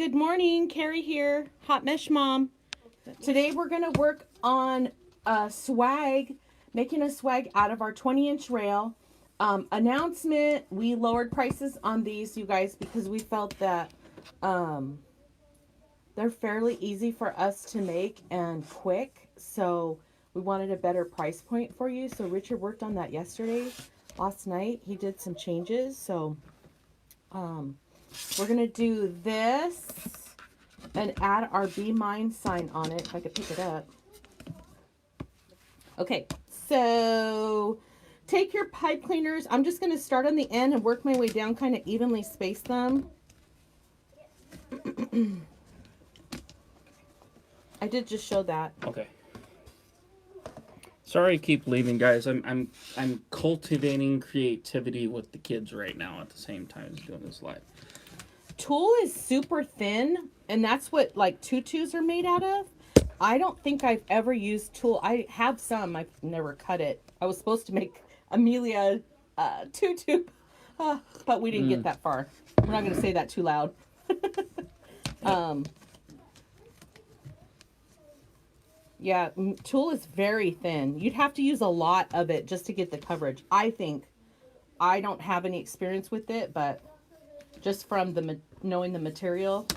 good morning. Carrie here, Hot Mesh Mom. Today we're going to work on a swag, making a swag out of our 20-inch rail. Announcement, we lowered prices on these, you guys, because we felt that they're fairly easy for us to make and quick. So we wanted a better price point for you. So Richard worked on that last night. He did some changes. So we're going to do this and add our Be Mine sign on it, if I could pick it up. Okay, so take your pipe cleaners. I'm just going to start on the end and work my way down, kind of evenly space them. I did just show that. Okay. Sorry, I keep leaving, guys. I'm cultivating creativity with the kids right now at the same time as doing this live. Tulle is super thin, and that's what like tutus are made out of. I don't think I've ever used tulle. I have some. I've never cut it. I was supposed to make Amelia tutu, but we didn't get that far. We're not going to say that too loud. Yeah, tulle is very thin. You'd have to use a lot of it just to get the coverage. I think. I don't have any experience with it, but just from knowing the material.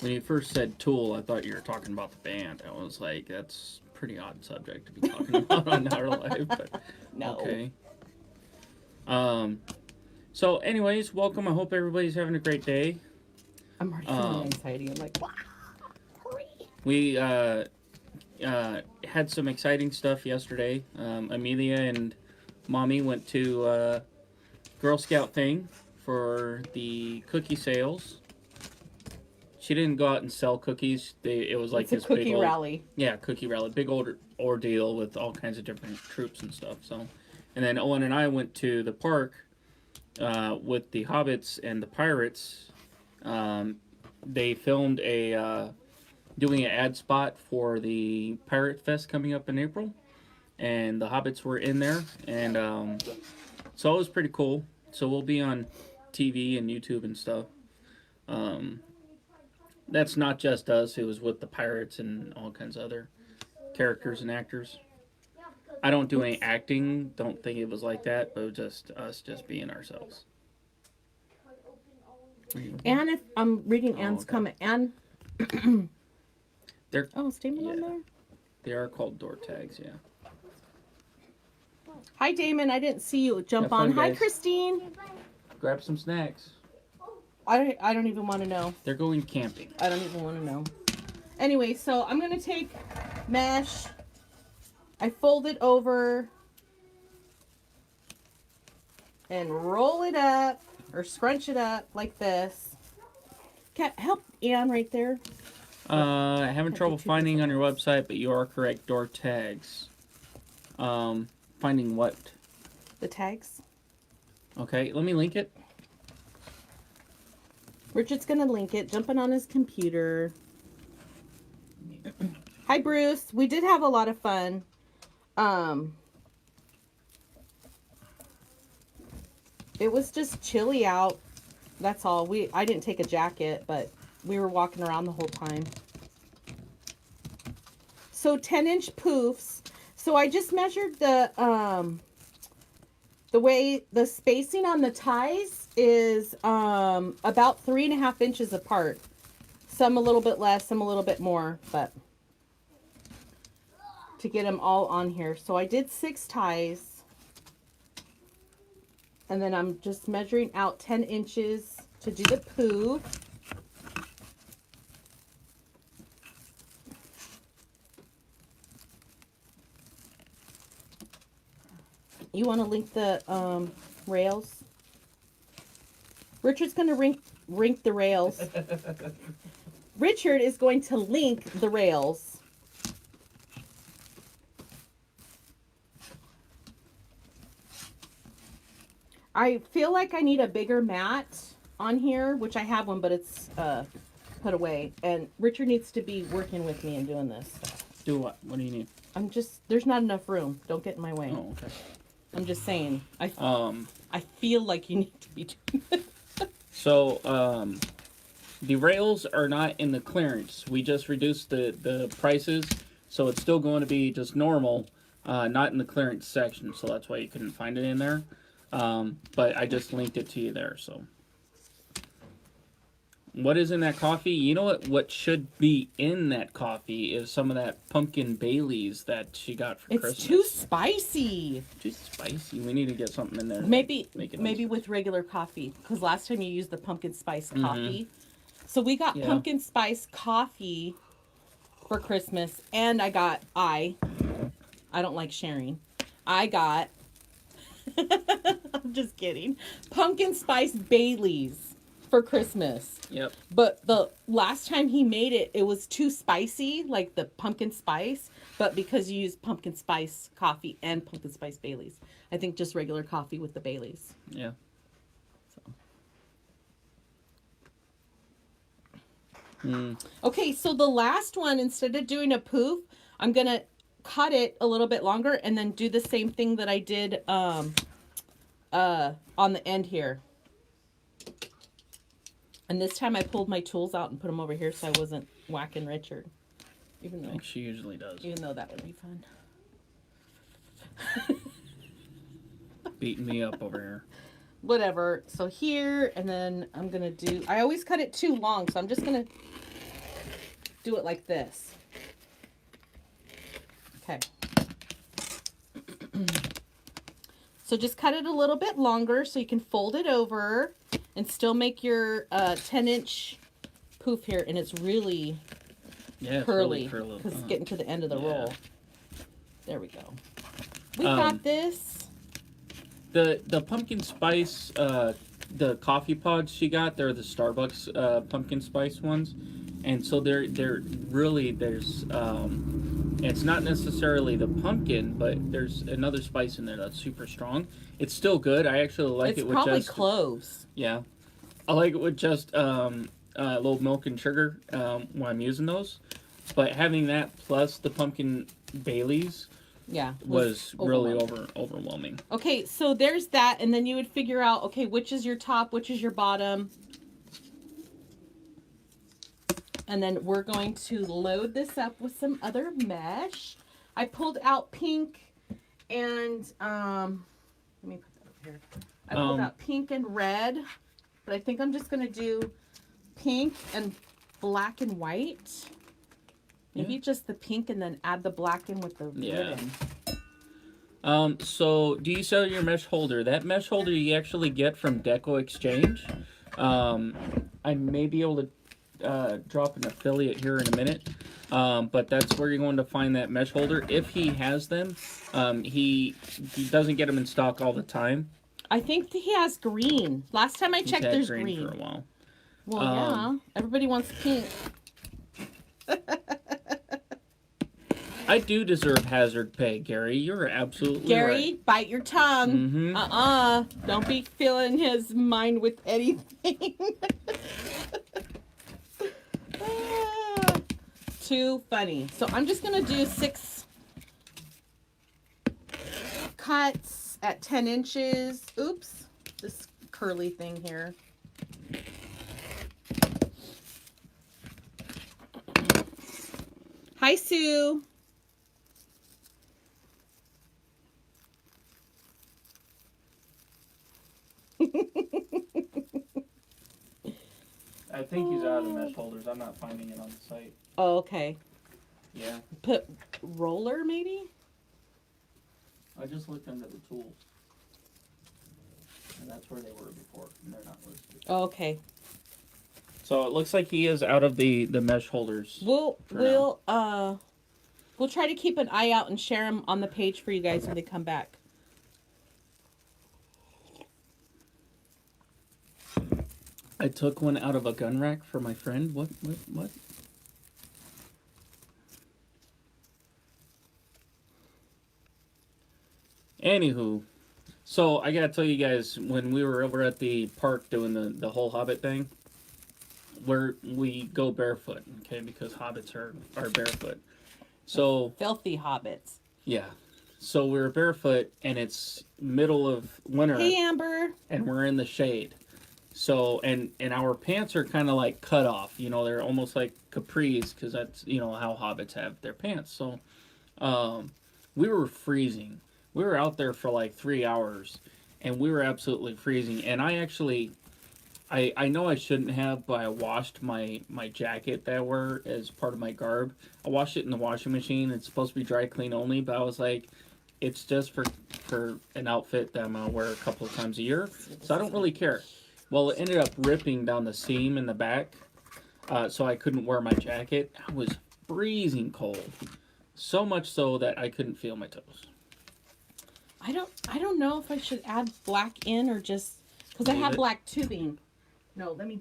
When you first said Tool, I thought you were talking about the band. I was like, that's a pretty odd subject to be talking about on our live, but No. Okay. So anyways, welcome. I hope everybody's having a great day. I'm already feeling anxiety. I'm like, wow, hurry. We had some exciting stuff yesterday. Amelia and Mommy went to Girl Scout thing for the cookie sales. She didn't go out and sell cookies. It was like it's a cookie rally. Yeah, cookie rally. Big old ordeal with all kinds of different troops and stuff. So, and then Owen and I went to the park with the Hobbits and the Pirates. They filmed doing an ad spot for the Pirate Fest coming up in April, and the Hobbits were in there, and so it was pretty cool. So we'll be on TV and YouTube and stuff. That's not just us. It was with the pirates and all kinds of other characters and actors. I don't do any acting. Don't think it was like that, but it was just us just being ourselves. And if I'm reading Anne's comment, Anne. They're statement on there? They are called door tags, yeah. Hi, Damon. I didn't see you jump Have fun, on. Hi, guys. Christine. Grab some snacks. I don't even want to know. They're going camping. I don't even want to know. Anyway, so I'm going to take mesh. I fold it over and roll it up or scrunch it up like this. Help Anne right there. Having trouble finding on your website, but you are correct. Door tags. Finding what? The tags. Okay, let me link it. Richard's going to link it, jumping on his computer. Hi, Bruce. We did have a lot of fun. It was just chilly out. That's all. I didn't take a jacket, but we were walking around the whole time. So 10-inch poofs. So I just measured the way the spacing on the ties is about 3.5 inches apart. Some a little bit less, some a little bit more, but to get them all on here. So I did 6 ties. And then I'm just measuring out 10 inches to do the poof. You want to link the rails? Richard's going to rink the rails. Richard is going to link the rails. I feel like I need a bigger mat on here, which I have one, but it's put away. And Richard needs to be working with me and doing this. Do what? What do you need? There's not enough room. Don't get in my way. Oh, okay. I'm just saying. I feel like you need to be doing this. So the rails are not in the clearance. We just reduced the prices, so it's still going to be just normal, not in the clearance section. So that's why you couldn't find it in there. But I just linked it to you there. So what is in that coffee? You know what? What should be in that coffee is some of that pumpkin Baileys that she got for Christmas. It's too spicy. Too spicy. We need to get something in there. Maybe make it maybe with regular coffee, because last time you used the pumpkin spice coffee. So we got pumpkin spice coffee for Christmas, and I don't like sharing. I got I'm just kidding. Pumpkin spice Baileys for Christmas. Yep. But the last time he made it, it was too spicy, like the pumpkin spice. But because you use pumpkin spice coffee and pumpkin spice Baileys, I think just regular coffee with the Baileys. Yeah. Okay, so the last one, instead of doing a poof, I'm going to cut it a little bit longer and then do the same thing that I did on the end here. And this time I pulled my tools out and put them over here so I wasn't whacking Richard. Even though, Like she usually does. even though that would be fun. Beating me up over here. Whatever. So here, and then I'm going to do... I always cut it too long, so I'm just going to do it like this. Okay. So just cut it a little bit longer so you can fold it over and still make your 10-inch poof here. And it's really curly because it's getting to the end of the roll. There we go. We got this. The pumpkin spice, the coffee pods she got, they're the Starbucks pumpkin spice ones. And so they're really, there's it's not necessarily the pumpkin, but there's another spice in there that's super strong. It's still good. I actually like it with just... It's probably cloves. Yeah. I like it with just a little milk and sugar when I'm using those. But having that plus the pumpkin Baileys was really overwhelming. Okay, so there's that, and then you would figure out, okay, which is your top, which is your bottom. And then we're going to load this up with some other mesh. I pulled out pink and, let me put that up here. I pulled out pink and red, but I think I'm just going to do pink and black and white. Maybe just the pink and then add the black in with the ribbon. So do you sell your mesh holder? That mesh holder you actually get from Deco Exchange. I may be able to drop an affiliate here in a minute, but that's where you're going to find that mesh holder if he has them. He doesn't get them in stock all the time. I think he has green. Last time I checked, there's green for a while. Well, yeah, everybody wants pink. I do deserve hazard pay, Gary. You're absolutely right. Gary, bite your tongue. Don't be filling his mind with anything. Too funny. So I'm just going to do 6 cuts at 10 inches. Oops. This curly thing here. Hi, Sue. I think he's out of the mesh holders. I'm not finding it on the site. Oh, okay. Yeah. Put roller, maybe? I just looked under the tools. And that's where they were before, and they're not listed. Oh, okay. So it looks like he is out of the mesh holders. We'll try to keep an eye out and share them on the page for you guys when they come back. I took one out of a gun rack for my friend. What? Anywho, so I gotta tell you guys, when we were over at the park doing the whole Hobbit thing, where we go barefoot, okay, because hobbits are barefoot. So filthy hobbits. Yeah. So we were barefoot, and it's middle of winter. Hey, Amber. And we're in the shade. So and our pants are kind of like cut off. You know, they're almost like capris because that's how hobbits have their pants. So um, we were freezing. We were out there for like 3 hours, and we were absolutely freezing. And I actually, I know I shouldn't have, but I washed my jacket that I wear as part of my garb. I washed it in the washing machine. It's supposed to be dry clean only, but I was like, it's just for an outfit that I'm gonna wear a couple of times a year, so I don't really care. Well, it ended up ripping down the seam in the back, so I couldn't wear my jacket. I was freezing cold, so much so that I couldn't feel my toes. I don't know if I should add black in or just because I Leave have it. black tubing. No, let me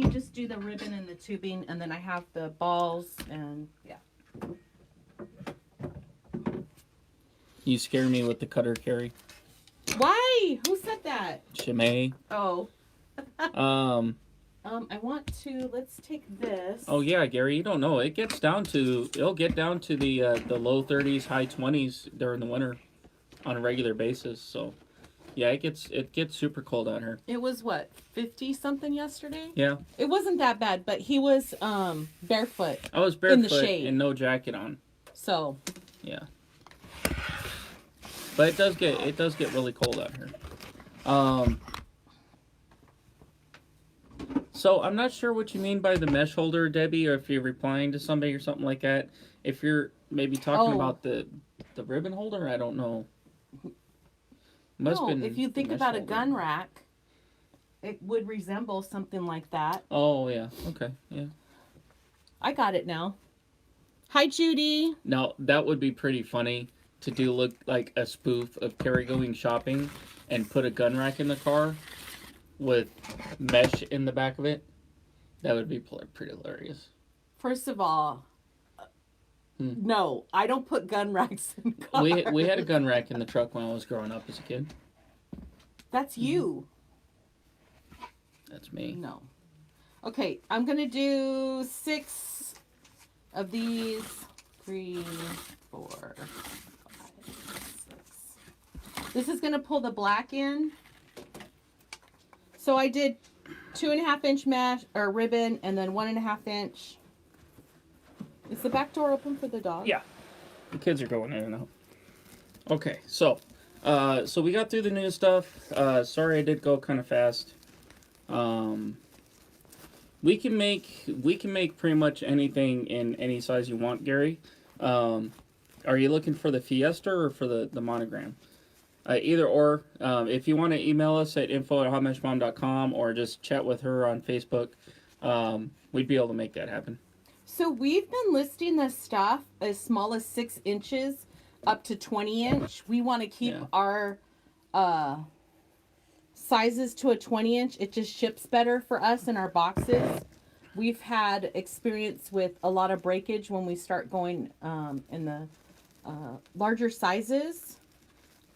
just do the ribbon and the tubing, and then I have the balls and yeah. You scare me with the cutter, Carrie. Why? Who said that? Chimay. Oh. Um. I want to. Let's take this. Oh yeah, Gary. You don't know. It'll get down to the low 30s, high 20s during the winter, on a regular basis. So, yeah, it gets super cold out here. It was what 50 something yesterday. Yeah, It wasn't that bad, but he was barefoot, I was in the barefoot shade. and no jacket on. so Yeah, but it does get really cold out here. Um, so I'm not sure what you mean by the mesh holder, Debbie, or if you're replying to somebody or something like that. If you're maybe talking Oh. about the ribbon holder, I don't know. Must no. been If you the think mesh about a holder. gun rack, it would resemble something like that. Oh yeah, okay, yeah. I got it now. Hi, Judy. Now that would be pretty funny to do look like a spoof of Carrie going shopping and put a gun rack in the car with mesh in the back of it. That would be pretty hilarious. First of all, no, I don't put gun racks in cars. We had a gun rack in the truck when I was growing up as a kid. That's you. That's me. No. Okay, I'm gonna do 6 of these. 3, 4, 5, 6. This is gonna pull the black in. So I did 2.5 inch mesh or ribbon, and then 1.5 inch. Is the back door open for the dog? Yeah. The kids are going in and out. Okay, so we got through the new stuff. Sorry I did go kind of fast. We can make pretty much anything in any size you want, Gary. Are you looking for the Fiesta or for the monogram? Either or. If you want to email us at info@hotmeshmom.com or just chat with her on Facebook, we'd be able to make that happen. So we've been listing this stuff as small as 6 inches up to 20 inch. We want to keep Yeah. our sizes to a 20 inch. It just ships better for us in our boxes. We've had experience with a lot of breakage when we start going in the larger sizes.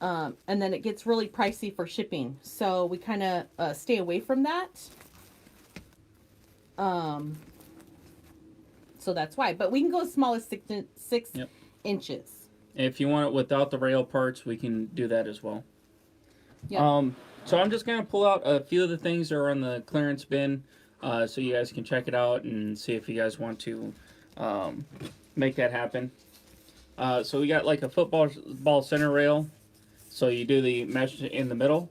And then it gets really pricey for shipping. So we kind of stay away from that. So that's why. But we can go as small as 6 Yep. inches. If you want it without the rail parts, we can do that as well. Yeah. So I'm just going to pull out a few of the things that are on the clearance bin so you guys can check it out and see if you guys want to make that happen. So we got like a football center rail. So you do the mesh in the middle.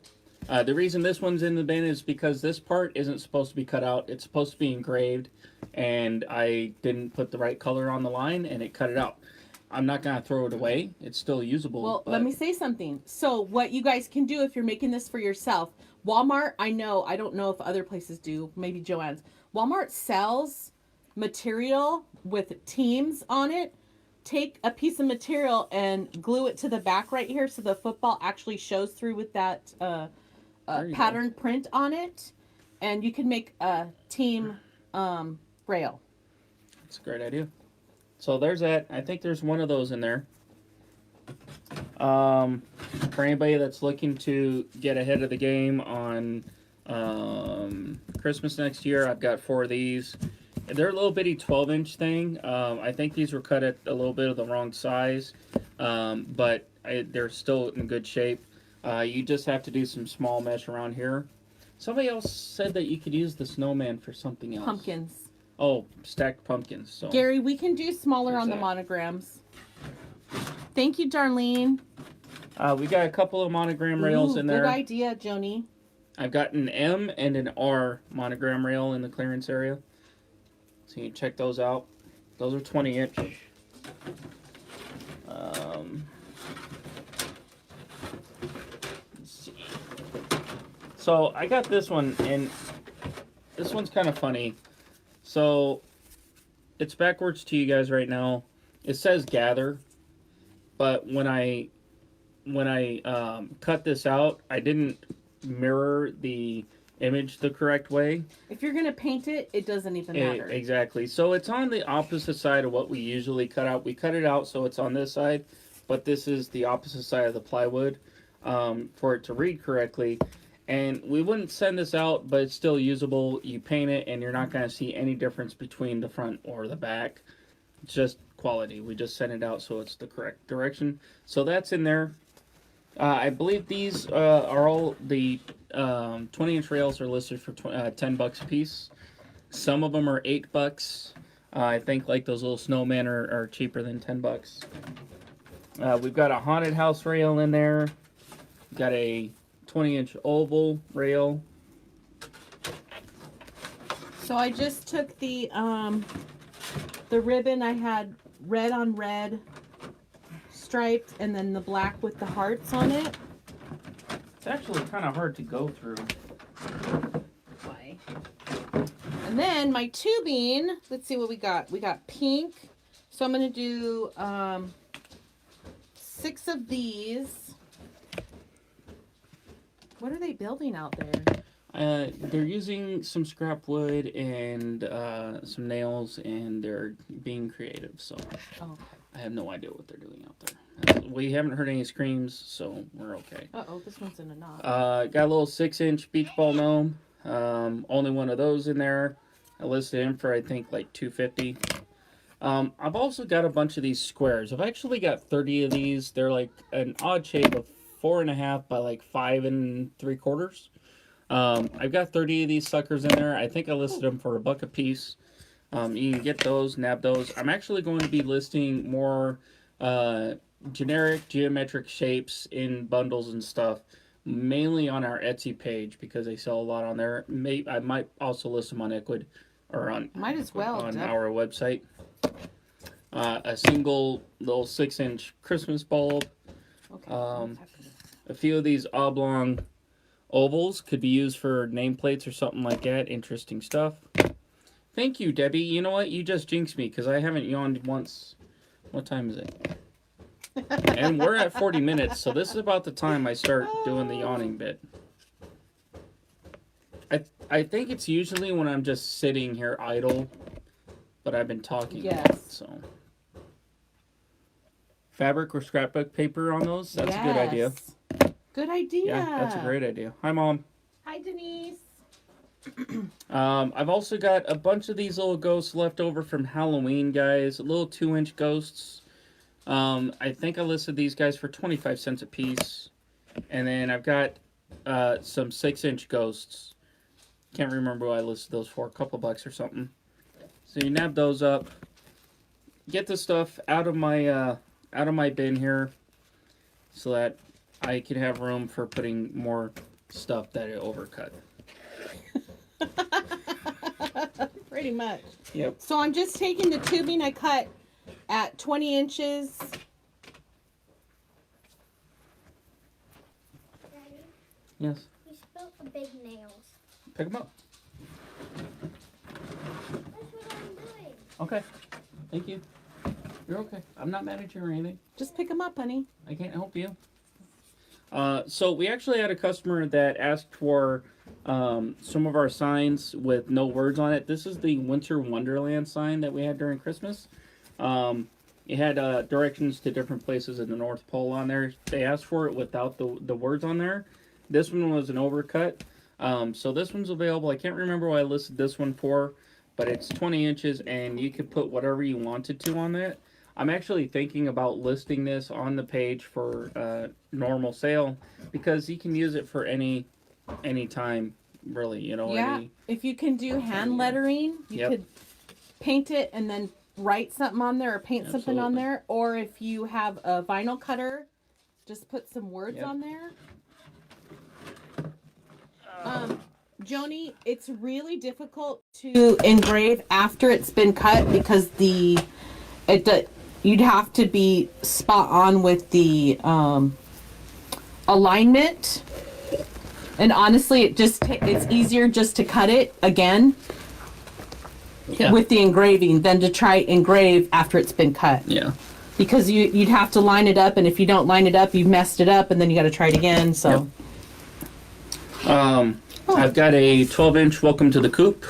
The reason this one's in the bin is because this part isn't supposed to be cut out. It's supposed to be engraved, and I didn't put the right color on the line, and it cut it out. I'm not going to throw it away. It's still usable. Well, but let me say something. So what you guys can do if you're making this for yourself, Walmart, I don't know if other places do, maybe Joann's. Walmart sells material with teams on it. Take a piece of material and glue it to the back right here so the football actually shows through with that pattern print on it. And you can make a team rail. That's a great idea. So there's that. I think there's one of those in there. For anybody that's looking to get ahead of the game on Christmas next year, I've got 4 of these. They're a little bitty 12-inch thing. I think these were cut at a little bit of the wrong size, but they're still in good shape. You just have to do some small mesh around here. Somebody else said that you could use the snowman for something else. Pumpkins. Oh, stacked pumpkins. So Gary, we can do smaller There's on the that. monograms. Thank you, Darlene. We got a couple of monogram rails in there. Good idea, Joni. I've got an M and an R monogram rail in the clearance area. So you can check those out. Those are 20-inch. Let's see. So I got this one, and this one's kind of funny. So it's backwards to you guys right now. It says gather, but when I cut this out, I didn't mirror the image the correct way. If you're gonna paint it, it doesn't even matter. Exactly. So it's on the opposite side of what we usually cut out. We cut it out so it's on this side, but this is the opposite side of the plywood for it to read correctly. And we wouldn't send this out, but it's still usable. You paint it, and you're not going to see any difference between the front or the back. It's just quality. We just sent it out so it's the correct direction. So that's in there. I believe these are all the 20-inch rails are listed for $10 a piece. Some of them are $8. I think like those little snowmen are cheaper than $10. We've got a haunted house rail in there. We've got a 20-inch oval rail. So I just took the ribbon. I had red on red striped, and then the black with the hearts on it. It's actually kind of hard to go through. Why? And then my tubing. Let's see what we got. We got pink. So I'm gonna do 6 of these. What are they building out there? They're using some scrap wood and some nails, and they're being creative. So Oh, I have no idea what they're doing out there. We haven't heard any screams, so we're okay. uh-oh, this one's in a knot. Got a little 6-inch beach ball gnome. Only one of those in there. I listed him for I think like $250. I've also got a bunch of these squares. I've actually got 30 of these. They're like an odd shape of 4.5 by like 5 3/4. I've got 30 of these suckers in there. I think I listed them for $1 a piece. You can get those, nab those. I'm actually going to be listing more generic geometric shapes in bundles and stuff, mainly on our Etsy page because they sell a lot on there. I might also list them on Ecwid or on Might as well, on Deb. our website. A single little 6-inch Christmas bulb. Okay. A few of these oblong ovals could be used for nameplates or something like that. Interesting stuff. Thank you, Debbie. You know what? You just jinxed me because I haven't yawned once. What time is it? And we're at 40 minutes, so this is about the time I start doing the yawning bit. I think it's usually when I'm just sitting here idle, but I've been talking a lot, so. Fabric or scrapbook paper on those? That's a good idea. Good idea. Yeah, that's a great idea. Hi, Mom. Hi, Denise. I've also got a bunch of these little ghosts left over from Halloween, guys. Little 2-inch ghosts. I think I listed these guys for 25 cents a piece. And then I've got some 6-inch ghosts. Can't remember what I listed those for. A couple bucks or something. So you nab those up. Get the stuff out of my bin here so that I can have room for putting more stuff that it overcut. Pretty much. Yep. So I'm just taking the tubing I cut at 20 inches. Daddy, Yes. you spilled the big nails. Pick them up. That's what I'm doing. Okay. Thank you. You're okay. I'm not mad at you or anything. Just pick them up, honey. I can't help you. So we actually had a customer that asked for some of our signs with no words on it. This is the Winter Wonderland sign that we had during Christmas. It had directions to different places in the North Pole on there. They asked for it without the words on there. This one was an overcut. So this one's available. I can't remember what I listed this one for, but it's 20 inches and you could put whatever you wanted to on that. I'm actually thinking about listing this on the page for normal sale because you can use it for any time really, Yeah, any. if you can do hand lettering, you Yep. could paint it and then write something on there or paint something on Absolutely. there. Or if you have a vinyl cutter, just put some words Yep. on there. Joni, it's really difficult to engrave after it's been cut because you'd have to be spot on with the alignment. And honestly, it's easier just to cut it again Yeah. with the engraving than to try engrave after it's been cut. Yeah. Because you'd have to line it up, and if you don't line it up, you've messed it up, and then you got to try it again. So, I've got a 12-inch Welcome to the Coop.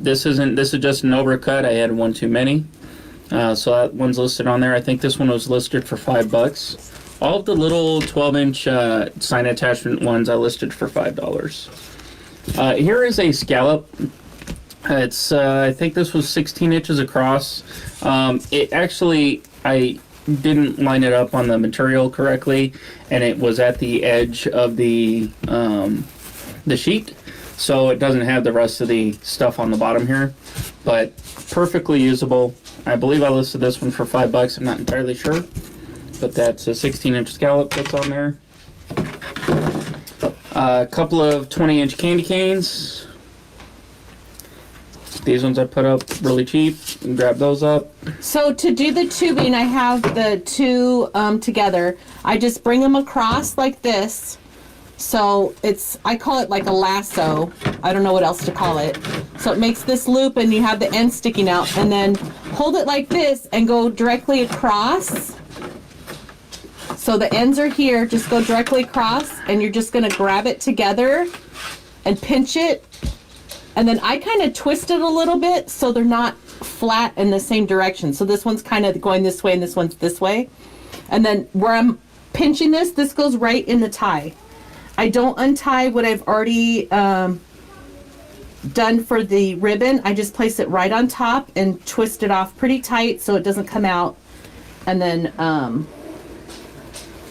This is just an overcut. I had one too many. So that one's listed on there. I think this one was listed for $5. All of the little 12-inch sign attachment ones I listed for $5. Here is a scallop. It's I think this was 16 inches across. It actually, I didn't line it up on the material correctly, and it was at the edge of the sheet, so it doesn't have the rest of the stuff on the bottom here, but perfectly usable. I believe I listed this one for $5. I'm not entirely sure, but that's a 16-inch scallop that's on there. A couple of 20-inch candy canes. These ones I put up really cheap. You can grab those up. so to do the tubing, I have the two together. I just bring them across like this. So I call it like a lasso. I don't know what else to call it. So it makes this loop and you have the end sticking out, and then hold it like this and go directly across. So the ends are here, just go directly across, and you're just gonna grab it together and pinch it. And then I kind of twist it a little bit so they're not flat in the same direction. So this one's kind of going this way and this one's this way. And then where I'm pinching this goes right in the tie. I don't untie what I've already done for the ribbon. I just place it right on top and twist it off pretty tight so it doesn't come out. And then,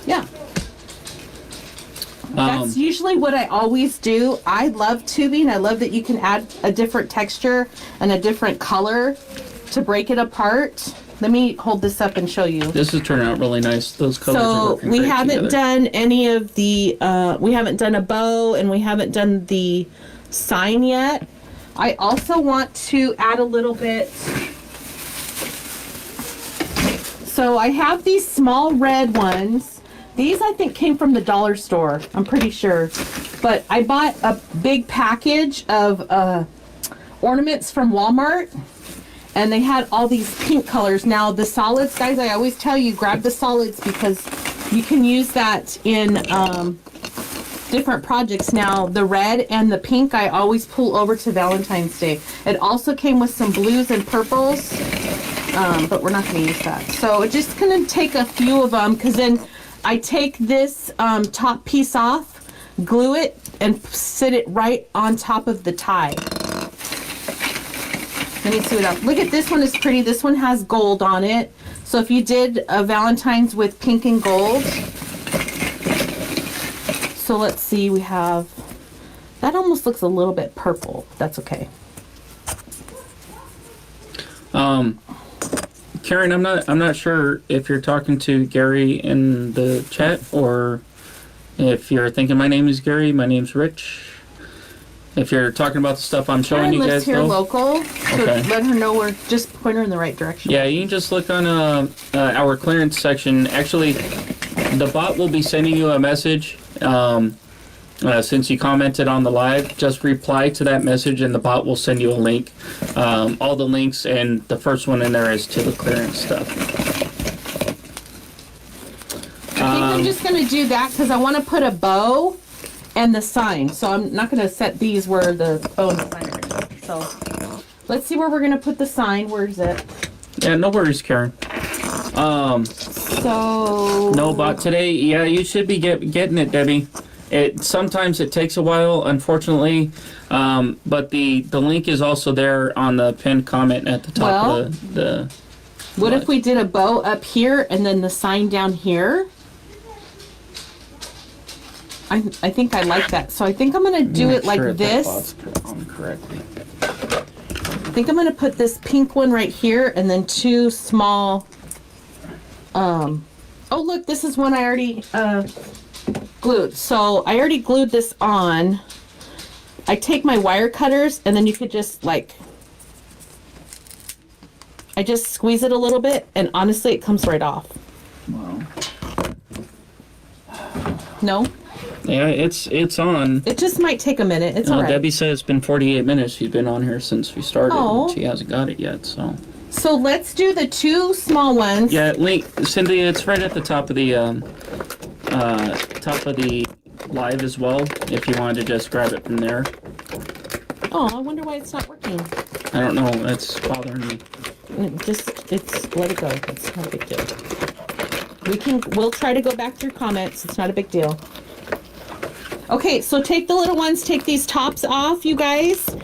yeah. That's usually what I always do. I love tubing. I love that you can add a different texture and a different color to break it apart. Let me hold this up and show you. This is turning out really nice. Those colors are So working we great haven't together. done any of the, we haven't done a bow and we haven't done the sign yet. I also want to add a little bit. So I have these small red ones. These I think came from the dollar store, I'm pretty sure. But I bought a big package of ornaments from Walmart, and they had all these pink colors. Now the solids, guys, I always tell you, grab the solids because you can use that in different projects. Now the red and the pink I always pull over to Valentine's Day. It also came with some blues and purples, but we're not going to use that. So it's just going to take a few of them, because then I take this top piece off, glue it, and sit it right on top of the tie. Let me see what else. Look at this one, is pretty. This one has gold on it. So if you did a Valentine's with pink and gold. So let's see, we have, that almost looks a little bit purple. That's okay. Karen, I'm not sure if you're talking to Gary in the chat or if you're thinking my name is Gary. My name's Rich. If you're talking about the stuff I'm showing Karen you lives guys, here though. local, so Okay. let her know we're just point her in the right direction. Yeah, you can just look on our clearance section. Actually, the bot will be sending you a message. Since you commented on the live, just reply to that message and the bot will send you a link. All the links, and the first one in there is to the clearance stuff. I think I'm just going to do that because I want to put a bow and the sign. So I'm not going to set these where the bow and the sign are. So let's see where we're going to put the sign. Where is it? Yeah, no worries, Karen. So No bot today. Yeah, you should be getting it, Debbie. Sometimes it takes a while, unfortunately, but the link is also there on the pinned comment at the top of the. What if we did a bow up here and then the sign down here? I think I like that. So I think I'm going to do it like this. On correctly. I think I'm going to put this pink one right here and then two small, oh look, this is one I already glued. So I already glued this on. I take my wire cutters and then you could just like, I just squeeze it a little bit and honestly it comes right off. Wow. No? Yeah, it's on. It just might take a minute. It's all right. Debbie said it's been 48 minutes. She's been on here since we started. Oh. And she hasn't got it yet, so. So let's do the two small ones. Yeah, link, Cindy. It's right at the top of the live as well. If you wanted to just grab it from there. Oh, I wonder why it's not working. I don't know. That's bothering me. Let it go. It's not a big deal. We'll try to go back through comments. It's not a big deal. Okay, so take the little ones, take these tops off, you guys,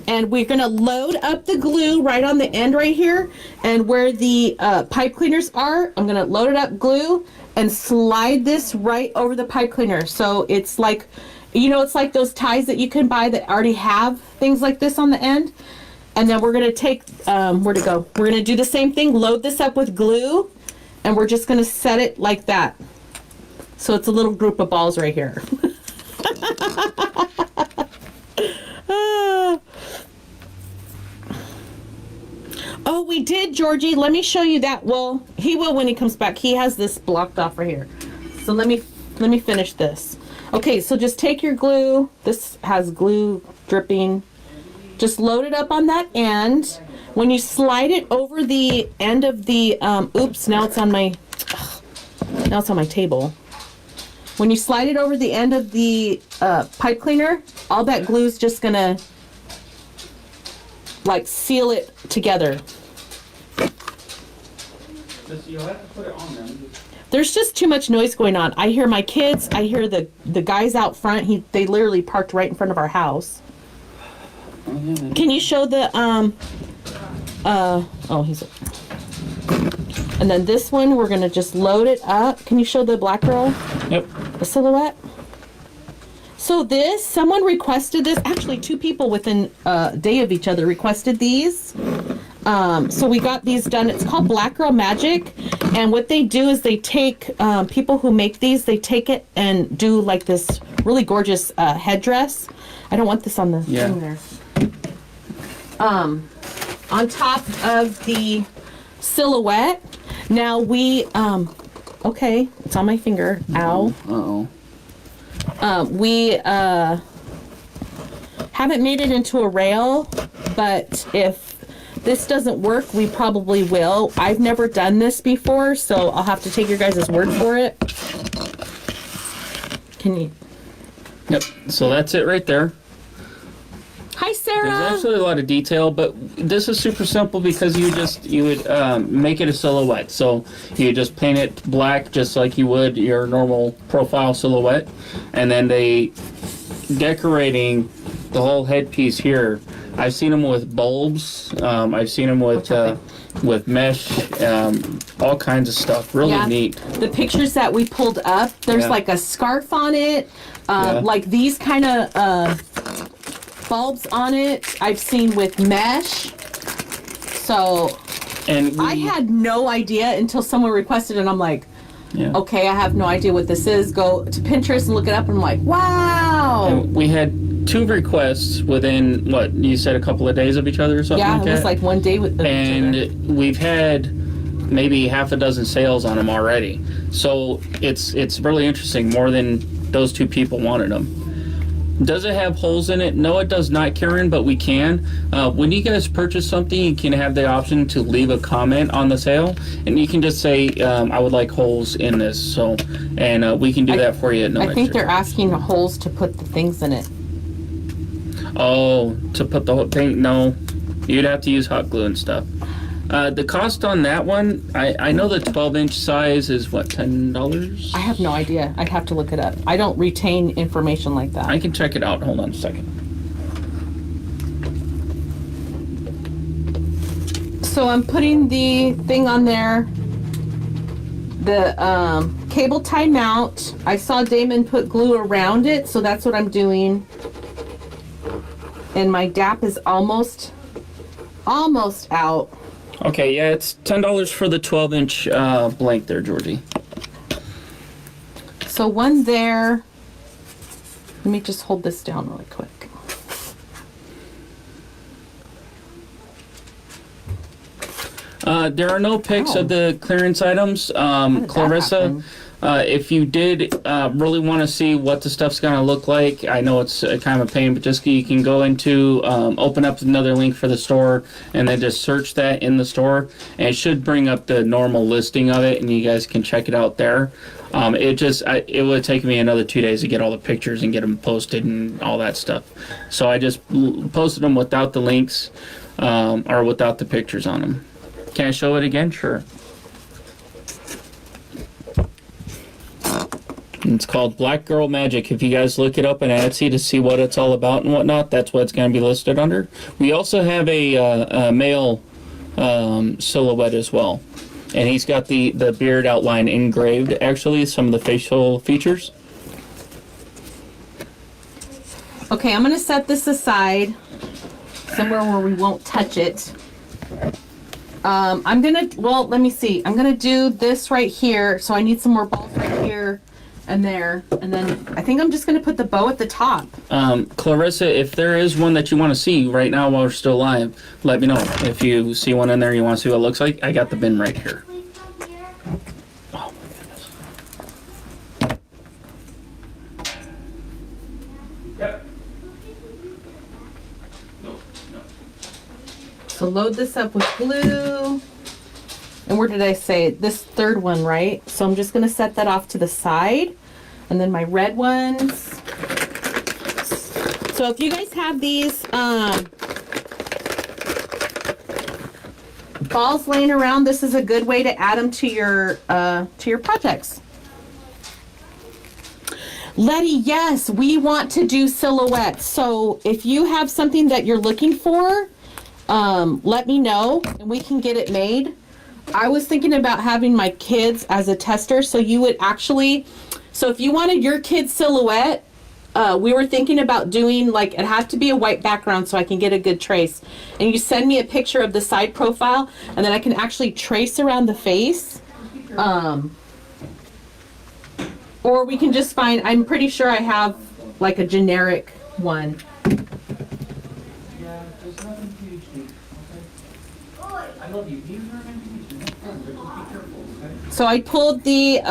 and we're gonna load up the glue right on the end right here, and where the pipe cleaners are, I'm gonna load it up glue and slide this right over the pipe cleaner. So it's like, you know, it's like those ties that you can buy that already have things like this on the end. And then we're gonna take, where'd it go? We're gonna do the same thing, load this up with glue, and we're just gonna set it like that. So it's a little group of balls right here. Oh, we did, Georgie. Let me show you that. Well, he will when he comes back. He has this blocked off right here. So let me finish this. Okay, so just take your glue. This has glue dripping. Just load it up on that end. When you slide it over the end of the oops, now it's on my table. When you slide it over the end of the pipe cleaner, all that glue is just gonna like seal it together. You'll have to put it on them. There's just too much noise going on. I hear my kids. I hear the guys out front. They literally parked right in front of our house. Oh, yeah, Can you show the he's. And then this one, we're gonna just load it up. Can you show the black girl? Yep. The silhouette. So this, someone requested this. Actually, two people within a day of each other requested these. So we got these done. It's called Black Girl Magic. And what they do is they take, people who make these, they take it and do like this really gorgeous headdress. I don't want this on the thing there. On top of the silhouette. Now we, okay, it's on my finger. Ow. Uh-oh. We haven't made it into a rail, but if this doesn't work, we probably will. I've never done this before, so I'll have to take your guys' word for it. Can you? Yep. So that's it right there. Hi, Sarah. There's actually a lot of detail, but this is super simple because you would make it a silhouette. So you just paint it black just like you would your normal profile silhouette, and then they decorating the whole headpiece here. I've seen them with bulbs. I've seen them with mesh, all kinds of stuff. Really neat. The pictures that we pulled up, there's like a scarf on it, like these kind of bulbs on it. I've seen with mesh. So, and I had no idea until someone requested it, and I'm like, okay, I have no idea what this is. Go to Pinterest and look it up, and I'm like, wow. And we had 2 requests within, what, you said a couple of days of each other or something like that? Yeah, it was like one day with each other. And we've had maybe half a dozen sales on them already. So it's really interesting, more than those 2 people wanted them. Does it have holes in it? No, it does not, Karen, but we can. When you guys purchase something, you can have the option to leave a comment on the sale, and you can just say, I would like holes in this. So, and we can do that for you at no extra. I think they're asking holes to put the things in it. Oh, to put the whole thing? No, you'd have to use hot glue and stuff. The cost on that one, I know the 12-inch size is what, $10? I have no idea. I'd have to look it up. I don't retain information like that. I can check it out. Hold on a second. So I'm putting the thing on there, the cable tie mount. I saw Damon put glue around it, so that's what I'm doing. And my DAP is almost out. Okay, yeah, it's $10 for the 12-inch blank there, Georgie. So one there. Let me just hold this down really quick. There are no pics of the clearance items. Clarissa, if you did really want to see what the stuff's going to look like, I know it's kind of a pain, but just you can go into, open up another link for the store, and then just search that in the store, and it should bring up the normal listing of it, and you guys can check it out there. It would take me another 2 days to get all the pictures and get them posted and all that stuff. So I just posted them without the links, or without the pictures on them. Can I show it again? Sure. It's called Black Girl Magic. If you guys look it up on Etsy to see what it's all about and whatnot, that's what it's going to be listed under. We also have a male silhouette as well. And he's got the beard outline engraved, actually, some of the facial features. Okay, I'm going to set this aside somewhere where we won't touch it. Let me see. I'm going to do this right here. So I need some more balls right here and there. And then I think I'm just going to put the bow at the top. Clarissa, if there is one that you want to see right now while we're still live, let me know. If you see one in there you want to see what it looks like, I got the bin right here. Oh my goodness. Yep. No. So load this up with glue. And where did I say? This third one, right? So I'm just going to set that off to the side. And then my red ones. So if you guys have these balls laying around, this is a good way to add them to your projects. Letty, yes, we want to do silhouettes. So if you have something that you're looking for, let me know and we can get it made. I was thinking about having my kids as a tester, so you would actually, so if you wanted your kid's silhouette, we were thinking about doing, like, it has to be a white background so I can get a good trace. And you send me a picture of the side profile, and then I can actually trace around the face. Or we can just find, I'm pretty sure I have, like, a generic one. So I pulled the,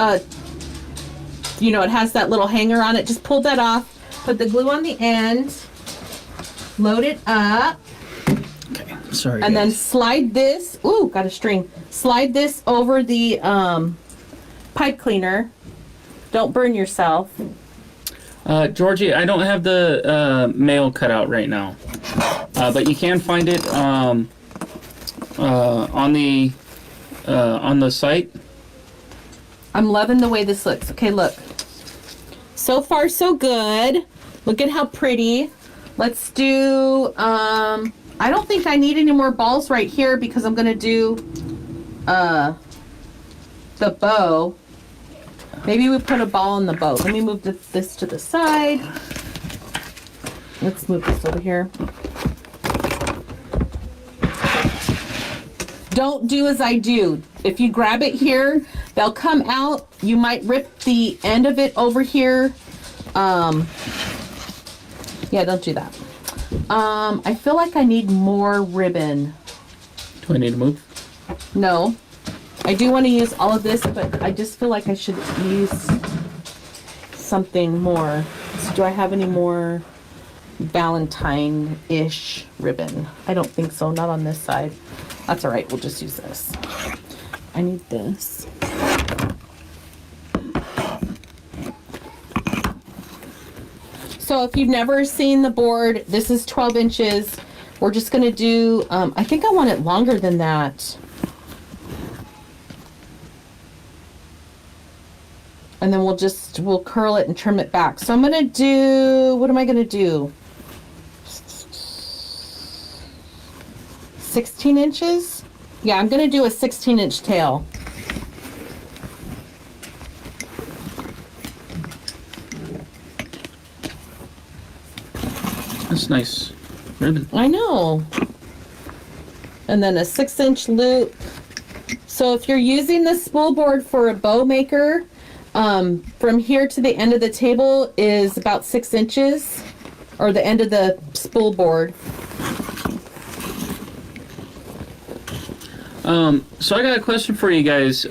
it has that little hanger on it. Just pulled that off, put the glue on the end, load it up. Okay, sorry. And guys. then slide this, ooh, got a string. Slide this over the pipe cleaner. Don't burn yourself. Georgie, I don't have the mail cut out right now, but you can find it on the site. I'm loving the way this looks. Okay, look. So far, so good. Look at how pretty. Let's do, I don't think I need any more balls right here because I'm going to do the bow. Maybe we put a ball in the bow. Let me move this to the side. Let's move this over here. Don't do as I do. If you grab it here, they'll come out. You might rip the end of it over here. Yeah, don't do that. I feel like I need more ribbon. Do I need to move? No. I do want to use all of this, but I just feel like I should use something more. So do I have any more Valentine-ish ribbon? I don't think so, not on this side. That's all right, we'll just use this. I need this. So if you've never seen the board, this is 12 inches. We're just gonna do, I think I want it longer than that. And then we'll curl it and trim it back. So I'm gonna do, what am I gonna do? 16 inches? Yeah, I'm gonna do a 16-inch tail. That's nice ribbon. I know. And then a 6-inch loop. So if you're using the spool board for a bow maker, from here to the end of the table is about 6 inches, or the end of the spool board. So I got a question for you guys.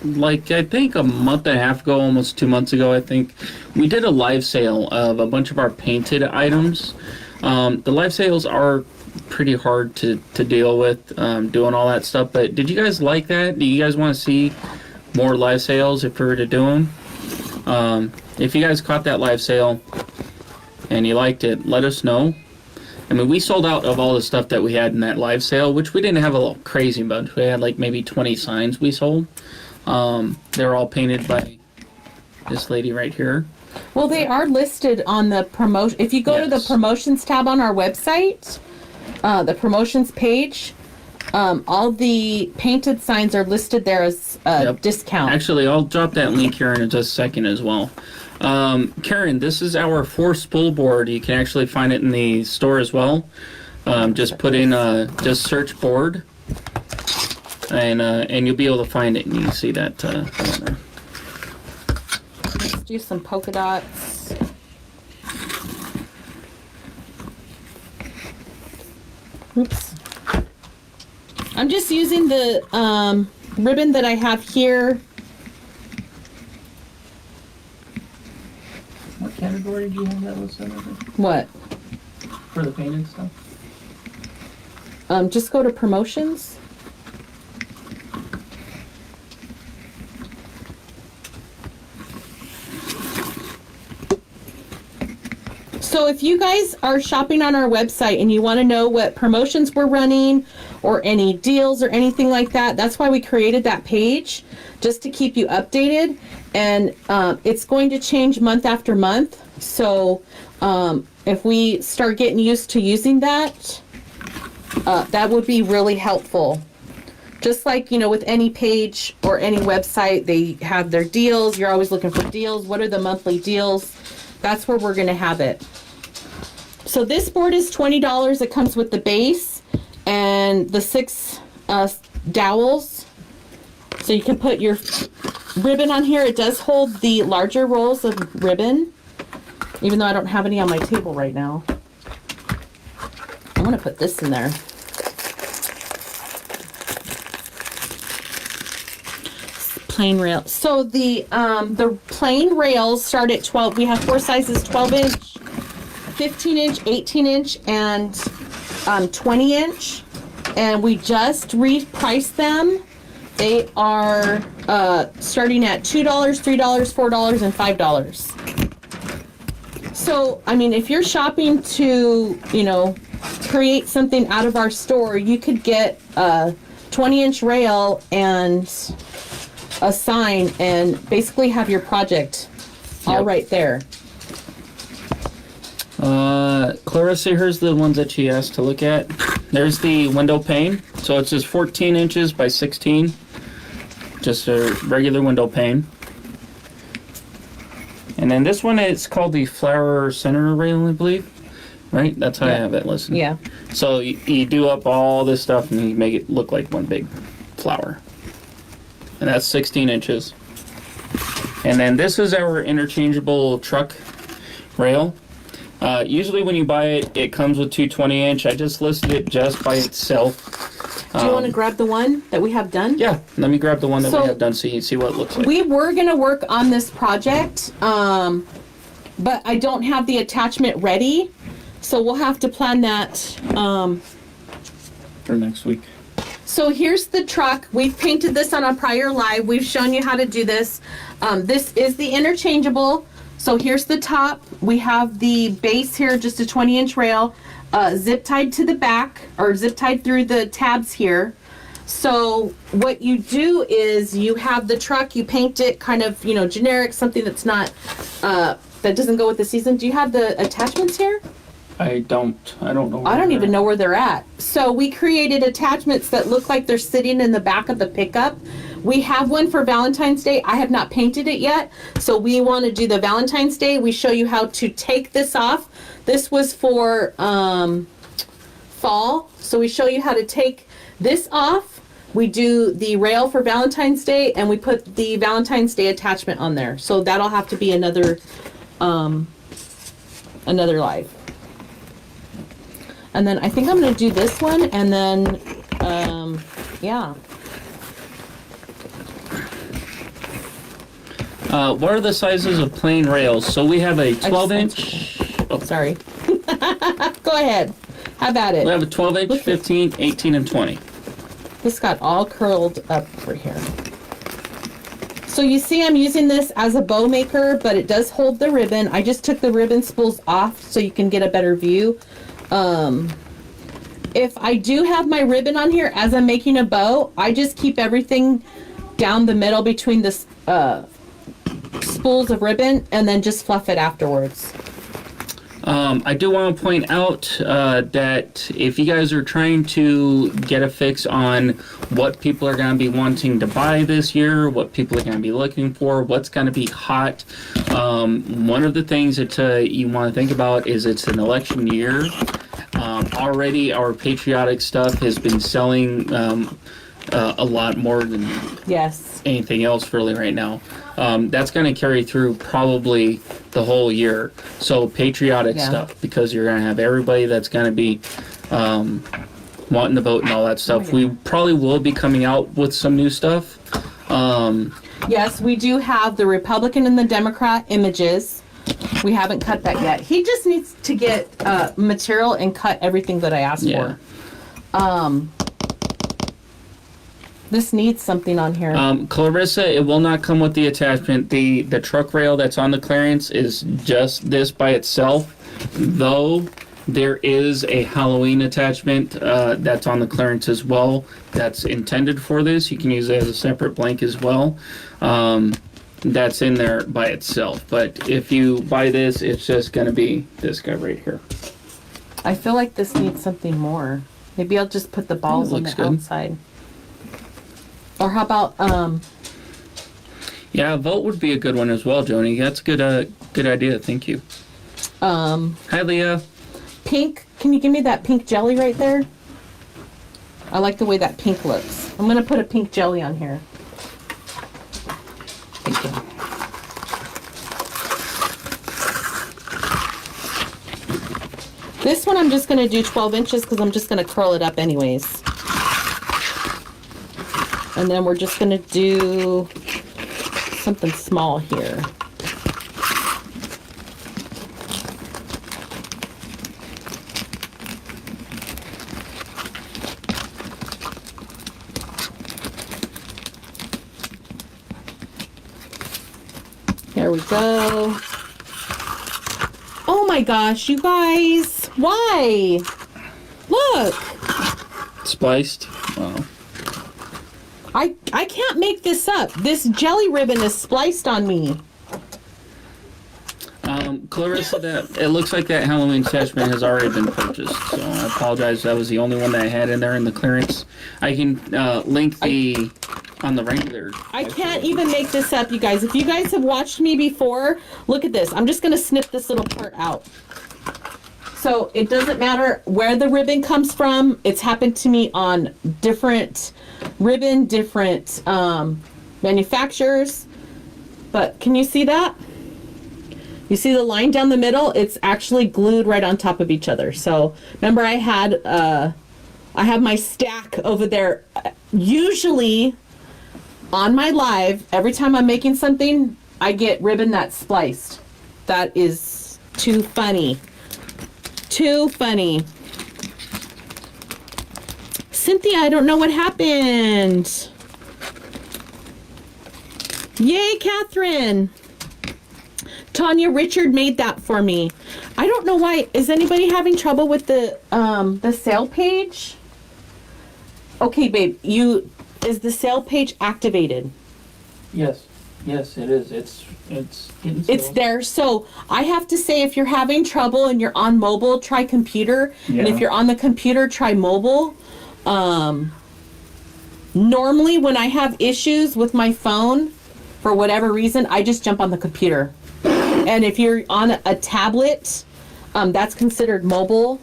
Like I think a month and a half ago, almost 2 months ago, I think we did a live sale of a bunch of our painted items. The live sales are pretty hard to deal with, doing all that stuff. But did you guys like that? Do you guys want to see more live sales if we were to do them? If you guys caught that live sale and you liked it, let us know. I mean, we sold out of all the stuff that we had in that live sale, which we didn't have a little crazy bunch. We had like maybe 20 signs we sold. They're all painted by this lady right here. Well, they are listed on the promotion. If you go to the promotions tab on our website, the promotions page, all the painted signs are listed there as discount. Actually, I'll drop that link here in just a second as well. Karen, this is our 4 spool board. You can actually find it in the store as well. Just put in, just search board, and you'll be able to find it, and you can see that on there. Let's do some polka dots. Oops. I'm just using the ribbon that I have here. What category do you have that listed under? What? For the painted stuff? Just go to promotions. So if you guys are shopping on our website and you want to know what promotions we're running or any deals or anything like that, that's why we created that page, just to keep you updated. And it's going to change month after month. So if we start getting used to using that, that would be really helpful. Just like, you know, with any page or any website, they have their deals. You're always looking for deals. What are the monthly deals? That's where we're going to have it. So this board is $20. It comes with the base and the 6 dowels. So you can put your ribbon on here. It does hold the larger rolls of ribbon, even though I don't have any on my table right now. I'm going to put this in there. Plain rail. So the plain rails start at 12. We have 4 sizes: 12-inch, 15-inch, 18-inch, and 20-inch. And we just repriced them. They are starting at $2, $3, $4, and $5. So, I mean, if you're shopping to, you know, create something out of our store, you could get a 20-inch rail and a sign and basically have your project all right there. Clarissa, here's the ones that she asked to look at. There's the window pane. So it's just 14 inches by 16. Just a regular window pane. And then this one is called the flower center rail, I believe. Right? That's how I have it listed. Yeah. So you do up all this stuff and you make it look like one big flower. And that's 16 inches. And then this is our interchangeable truck rail. Usually when you buy it, it comes with 2 20-inch. I just listed it just by itself. Do you want to grab the one that we have done? Yeah, let me grab the one that we have done so you can see what it looks like. We were going to work on this project, but I don't have the attachment ready. So we'll have to plan that. For next week. So here's the truck. We've painted this on a prior live. We've shown you how to do this. This is the interchangeable. So here's the top. We have the base here, just a 20-inch rail, zip tied to the back, or zip tied through the tabs here. So what you do is you have the truck, you paint it kind of, you know, generic, something that's not, that doesn't go with the season. Do you have the attachments here? I don't know. I don't even know where they're at. So we created attachments that look like they're sitting in the back of the pickup. We have one for Valentine's Day. I have not painted it yet, so we want to do the Valentine's Day. We show you how to take this off. This was for fall, so we show you how to take this off. We do the rail for Valentine's Day, and we put the Valentine's Day attachment on there. So that'll have to be another live. And then I think I'm going to do this one, and then, yeah. What are the sizes of plain rails? So we have a 12-inch. Oh, sorry. Go ahead. How about it? We have a 12-inch, 15, 18, and 20. This got all curled up over here. So you see I'm using this as a bow maker, but it does hold the ribbon. I just took the ribbon spools off so you can get a better view. If I do have my ribbon on here as I'm making a bow, I just keep everything down the middle between the spools of ribbon and then just fluff it afterwards. I do want to point out that if you guys are trying to get a fix on what people are going to be wanting to buy this year, what people are going to be looking for, what's going to be hot, one of the things that you want to think about is it's an election year. Already our patriotic stuff has been selling a lot more than anything else really right now. That's going to carry through probably the whole year. So patriotic stuff, because you're going to have everybody that's going to be wanting to vote and all that stuff. We probably will be coming out with some new stuff. Yes, we do have the Republican and the Democrat images. We haven't cut that yet. He just needs to get material and cut everything that I asked for. This needs something on here. Clarissa, it will not come with the attachment. The truck rail that's on the clearance is just this by itself, though there is a Halloween attachment that's on the clearance as well that's intended for this. You can use it as a separate blank as well. That's in there by itself. But if you buy this, it's just going to be this guy right here. I feel like this needs something more. Maybe I'll just put the balls on the outside. Or how about yeah, vote would be a good one as well, Joni. That's a good idea. Thank you. Hi, Leah. Pink. Can you give me that pink jelly right there? I like the way that pink looks. I'm gonna put a pink jelly on here. Thank you. This one I'm just gonna do 12 inches because I'm just gonna curl it up anyways. And then we're just going to do something small here. There we go. Oh my gosh, you guys. Why? Look. Spliced. Wow. I can't make this up. This jelly ribbon is spliced on me. Clarissa, it looks like that Halloween attachment has already been purchased. So I apologize. That was the only one that I had in there in the clearance. I can link on the regular. I can't even make this up, you guys. If you guys have watched me before, look at this. I'm just going to snip this little part out. So it doesn't matter where the ribbon comes from. It's happened to me on different ribbon, different manufacturers. But can you see that? You see the line down the middle? It's actually glued right on top of each other. So remember I have my stack over there. Usually on my live, every time I'm making something, I get ribbon that's spliced. That is too funny. Too funny. Cynthia, I don't know what happened. Yay, Catherine. Tanya Richard made that for me. I don't know why. Is anybody having trouble with the sale page? Okay, babe. Is the sale page activated? Yes. Yes, it is. It's there. So I have to say, if you're having trouble and you're on mobile, try computer. Yeah. And if you're on the computer, try mobile. Normally, when I have issues with my phone, for whatever reason, I just jump on the computer. And if you're on a tablet, that's considered mobile.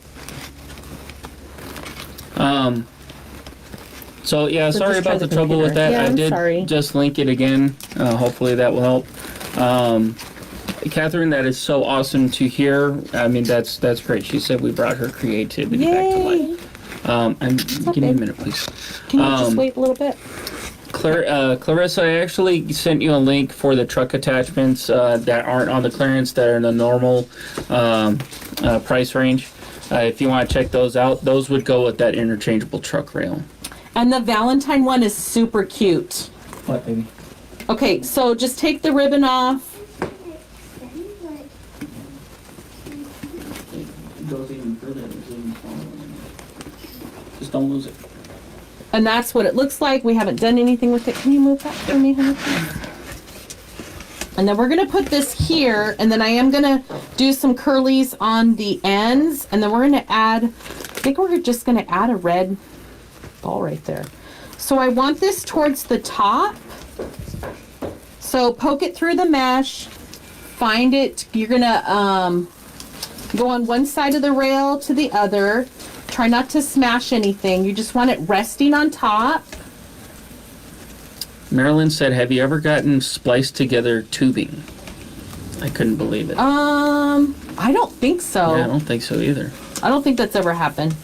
So yeah, So sorry just try about the the trouble with computer. that. Yeah, I I'm did sorry. just link it again. Hopefully that will help. Catherine, that is so awesome to hear. I mean, that's great. She said we brought her creativity back to Yay! life. Give me a minute, please. Can you just wait a little bit? Clarissa, I actually sent you a link for the truck attachments that aren't on the clearance, that are in the normal price range. If you want to check those out, those would go with that interchangeable truck rail. And the Valentine one is super cute. What, baby? Okay, so just take the ribbon off. It goes even further. It's even smaller. Just don't lose it. And that's what it looks like. We haven't done anything with it. Can you move that for me, honey? And then we're going to put this here, and then I am going to do some curlies on the ends, and then we're going to add, I think we're just going to add a red ball right there. So I want this towards the top. So poke it through the mesh, find it, you're going to go on one side of the rail to the other. Try not to smash anything. You just want it resting on top. Marilyn said, have you ever gotten spliced together tubing? I couldn't believe it. I don't think so. Yeah, I don't think so either. I don't think that's ever happened.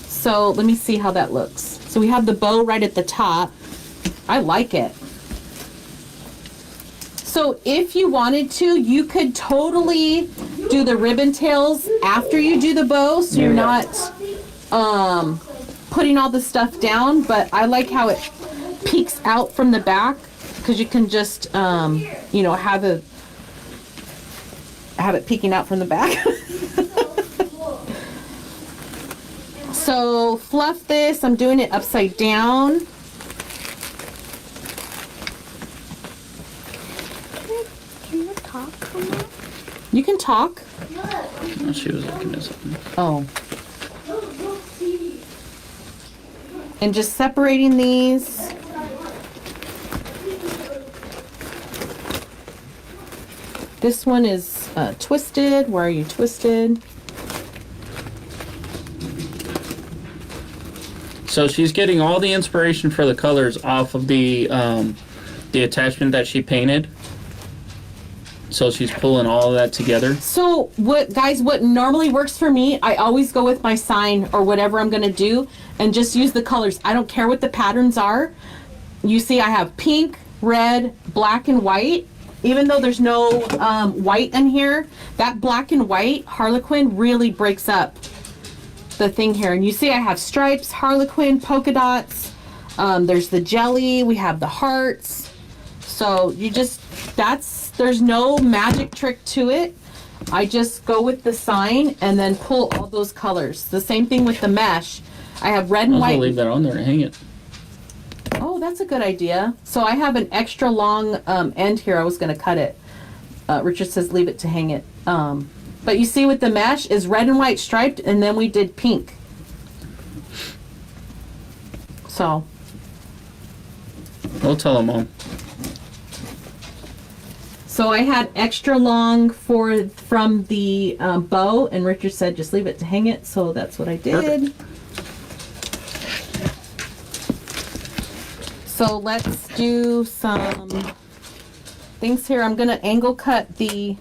So let me see how that looks. So we have the bow right at the top. I like it. So if you wanted to, you could totally do the ribbon tails after you do the bow, so you're not putting all the stuff down, but I like how it peeks out from the back, because you can just you know, have it peeking out from the back. So fluff this. I'm doing it upside down. Can you talk from that? You can talk. Oh, she was looking at something. Oh. And just separating these. This one is twisted. Where are you twisted? So she's getting all the inspiration for the colors off of the attachment that she painted. So she's pulling all of that together. So what, guys, what normally works for me, I always go with my sign or whatever I'm gonna do and just use the colors. I don't care what the patterns are. You see I have pink, red, black, and white. Even though there's no white in here, that black and white Harlequin really breaks up the thing here. And you see I have stripes, Harlequin, polka dots. There's the jelly, we have the hearts. So you just, there's no magic trick to it. I just go with the sign and then pull all those colors. The same thing with the mesh. I have red and I'll white. leave that on there and hang it. Oh, that's a good idea. So I have an extra long end here. I was going to cut it. Richard says leave it to hang it. But you see with the mesh is red and white striped, and then we did pink. So. We'll tell them all. So I had extra long from the bow, and Richard said just leave it to hang it. So that's what I did. Perfect. So let's do some things here. I'm going to angle cut the,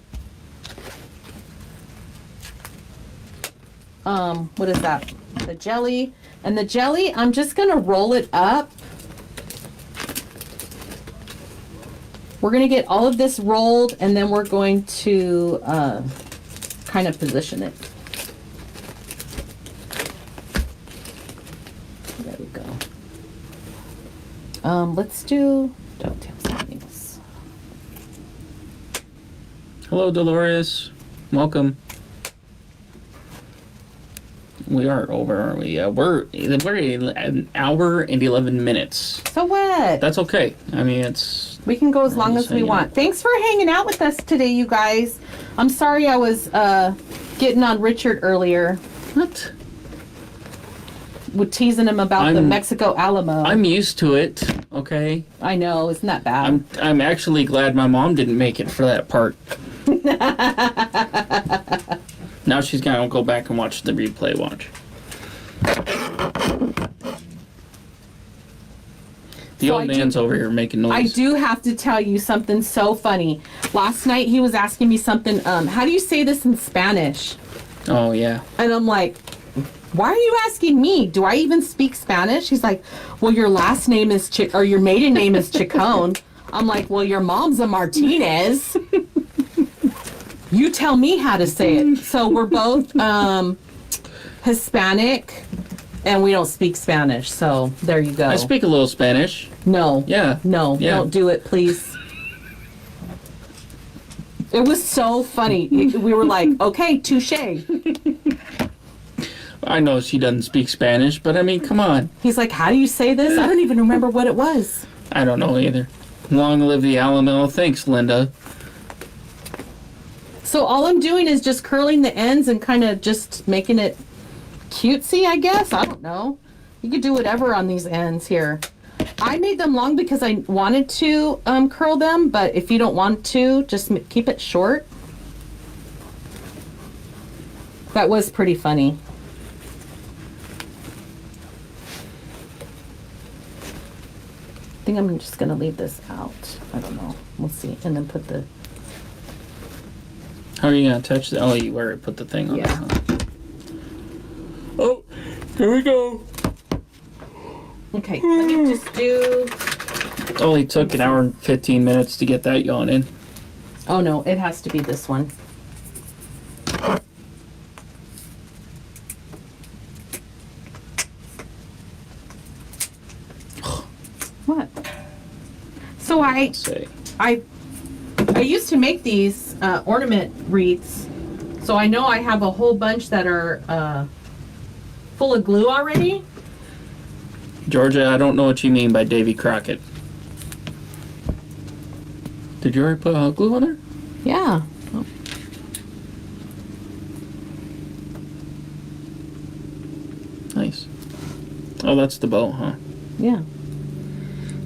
what is that? The jelly. And the jelly, I'm just going to roll it up. We're going to get all of this rolled, and then we're going to kind of position it. There we go. Let's do dovetail settings. Hello, Dolores. Welcome. We are over, aren't we? Yeah, we're an hour and 11 minutes. So what? That's okay. I mean, it's... We can go as long as we want. Thanks for hanging out with us today, you guys. I'm sorry I was getting on Richard earlier. What? teasing him about the Mexico Alamo. I'm used to it. Okay. I know, isn't that bad? I'm actually glad my mom didn't make it for that part. Now she's gonna go back and watch the replay. Watch. The old man's over here making noise. I do have to tell you something so funny. Last night he was asking me something. How do you say this in Spanish? Oh yeah. And I'm like, why are you asking me? Do I even speak Spanish? He's like, well, your last name is or your maiden name is Chacon. I'm like, well, your mom's a Martinez. You tell me how to say it. So we're both Hispanic, and we don't speak Spanish. So there you go. I speak a little Spanish. No. Yeah. No, Yeah. don't do it, please. It was so funny. We were like, okay, touche. I know she doesn't speak Spanish, but I mean, come on. He's like, how do you say this? I don't even remember what it was. I don't know either. Long live the Alamo. Thanks, Linda. So all I'm doing is just curling the ends and kind of just making it cutesy, I guess. I don't know. You could do whatever on these ends here. I made them long because I wanted to curl them, but if you don't want to, just keep it short. That was pretty funny. I think I'm just going to leave this out. I don't know. We'll see. And then put the... How are you gonna touch the? Oh, you already put the thing on. Yeah. Oh, here we go. Okay, let me just do... It only took an hour and 15 minutes to get that yawn in. Oh no, it has to be this one. What? So I used to make these ornament wreaths, so I know I have a whole bunch that are full of glue already. Georgia, I don't know what you mean by Davy Crockett. Did you already put hot glue on there? Yeah. Nice. Oh, that's the bow, huh? Yeah.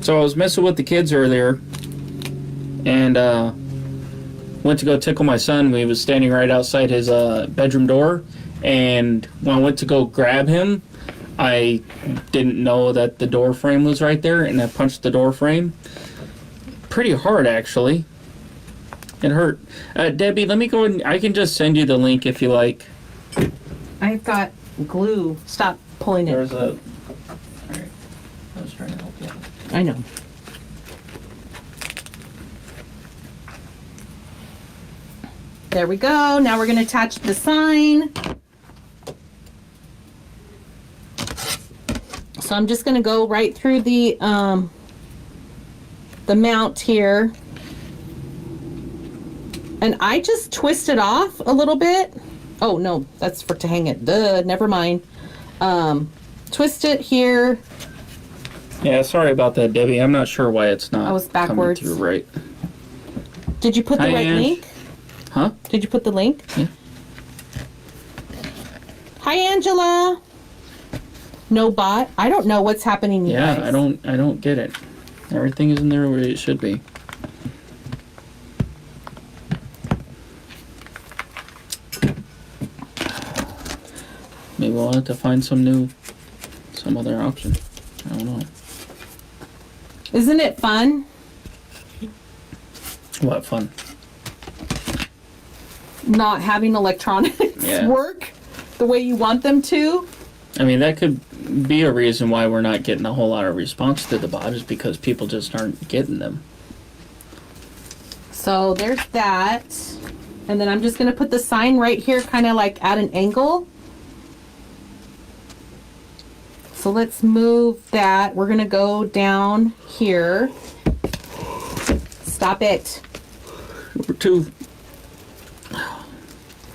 So I was messing with the kids earlier, and went to go tickle my son. We was standing right outside his bedroom door, and when I went to go grab him, I didn't know that the door frame was right there, and I punched the door frame pretty hard, actually. It hurt. Debbie, let me go and I can just send you the link if you like. I've got glue. Stop pulling it. There's a... Alright. I was trying to help you out. I know. There we go. Now we're going to attach the sign. So I'm just going to go right through the mount here. And I just twist it off a little bit. Oh, no, that's for to hang it. Duh, never mind. Twist it here. Yeah, sorry about that, Debbie. I'm not sure why it's not I was backwards. coming through right. Did you put the Hi, right Ange. link? Huh? Did you put the link? Yeah. Hi, Angela. No bot. I don't know what's happening. You Yeah, guys. I don't get it. Everything is in there where it should be. Maybe we'll have to find some other option. I don't know. Isn't it fun? What fun? Not having electronics Yeah. work the way you want them to. I mean, that could be a reason why we're not getting a whole lot of response to the bot is because people just aren't getting them. So there's that. And then I'm just going to put the sign right here, kind of like at an angle. So let's move that. We're going to go down here. Stop it. Number 2.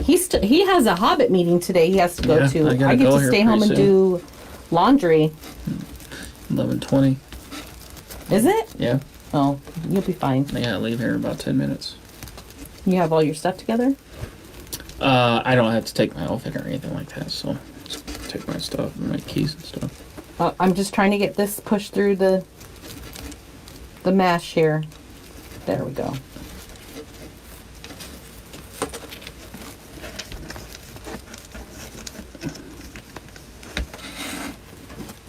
He has a Hobbit meeting today he has to go Yeah, to. I gotta I get go to here stay home and pretty do laundry. 11:20. Is it? Yeah. Oh, you'll be fine. I gotta leave here in about 10 minutes. You have all your stuff together? I don't have to take my outfit or anything like that, so take my stuff, my keys and stuff. I'm just trying to get this pushed through the mesh here. There we go.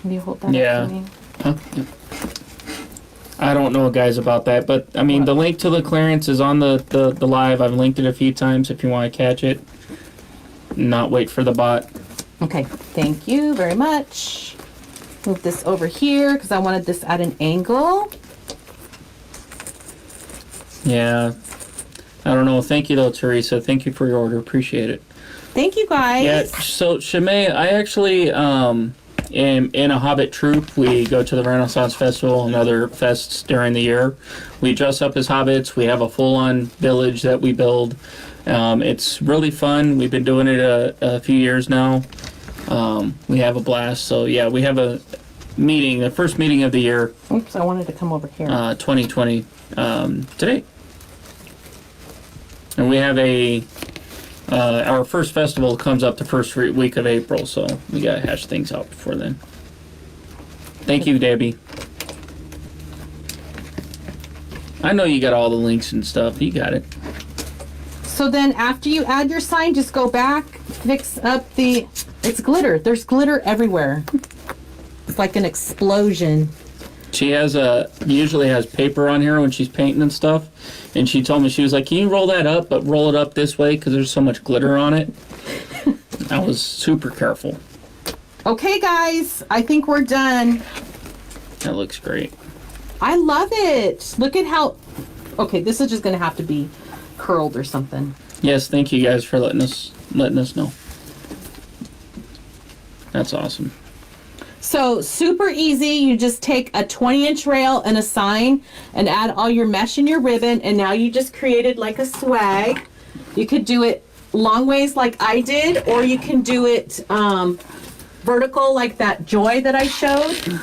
Can you hold that Yeah. up to me? Huh? I don't know, guys, about that, but I mean, What? the link to the clearance is on the live. I've linked it a few times if you want to catch it. Not wait for the bot. Okay, thank you very much. Move this over here because I wanted this at an angle. Yeah. I don't know. Thank you, though, Teresa. Thank you for your order. Appreciate it. Thank you, guys. Yeah, so, Shimei, I actually am in a Hobbit troupe. We go to the Renaissance Festival and other fests during the year. We dress up as hobbits. We have a full-on village that we build. It's really fun. We've been doing it a few years now. We have a blast. So, yeah, we have a meeting, the first meeting of the year, Oops, I wanted to come over here. 2020, today. And we have our first festival comes up the first week of April, so we gotta hash things out before then. Thank you, Debbie. I know you got all the links and stuff. You got it. So then after you add your sign, just go back, fix up it's glitter. There's glitter everywhere. It's like an explosion. She usually has paper on here when she's painting and stuff. And she told me, she was like, can you roll that up, but roll it up this way because there's so much glitter on it. I was super careful. Okay, guys, I think we're done. That looks great. I love it. Look at how, okay, this is just gonna have to be curled or something. Yes, thank you guys for letting us know. That's awesome. So super easy. You just take a 20-inch rail and a sign and add all your mesh and your ribbon, and now you just created like a swag. You could do it long ways like I did, or you can do it vertical like that joy that I showed.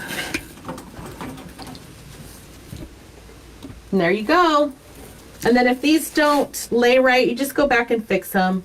And there you go. And then if these don't lay right, you just go back and fix them.